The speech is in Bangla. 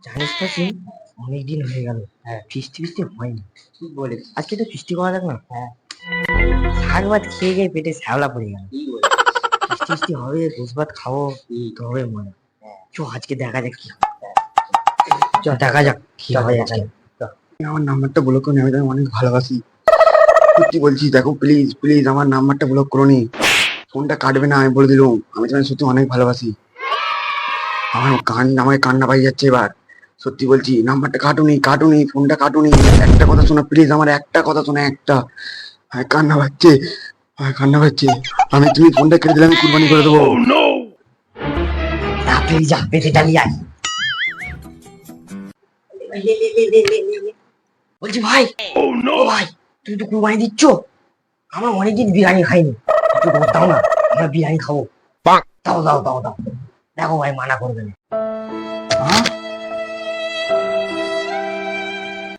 জানিস তো সিং, অনেকদিন হয়ে গেল। হ্যাঁ, ফিস্টি ফিস্টি হয়নি। ঠিক বলে, আজকে তো ফিস্টি করা যাক না। হ্যাঁ, শাক ভাত খেয়ে গিয়ে পেটে শ্যাওলা পড়ে গেল। কি বলে, ফিস্টি ফিস্টি হবে, ভোজ ভাত খাবো, তবে মনে। চ আজকে দেখা যাক কি হয়। চ দেখা যাক কি হয় আজকে। আমার নাম্বারটা ব্লক করুন, আমি তোমাকে অনেক ভালোবাসি। সত্যি বলছি, দেখো প্লিজ প্লিজ আমার নাম্বারটা ব্লক করোনি। ফোনটা কাটবে না, আমি বলে দিলাম। আমি তোমাকে সত্যি অনেক ভালোবাসি। আমাকে কান্না পাই যাচ্ছে এবার। সত্যি বলছি, নাম্বারটা কাটুনি কাটুনি, ফোনটা কাটুনি। একটা কথা শোনো প্লিজ, আমার একটা কথা শোনো, একটা। আমার কান্না পাচ্ছে, আমার কান্না পাচ্ছে। তুমি ফোনটা কেটে দিলে আমি কুরবানি করে দেবো। তাড়াতাড়ি যা, পেটে ডালিয়ে আয়। বলছি ভাই, ও ভাই, তুই তো কুরবানি দিচ্ছ। আমরা অনেকদিন বিরিয়ানি খাইনি, একটু গোস্ত দাও না, আমরা বিরিয়ানি খাবো। দাও দাও দাও দাও, দেখো ভাই মানা করবে না।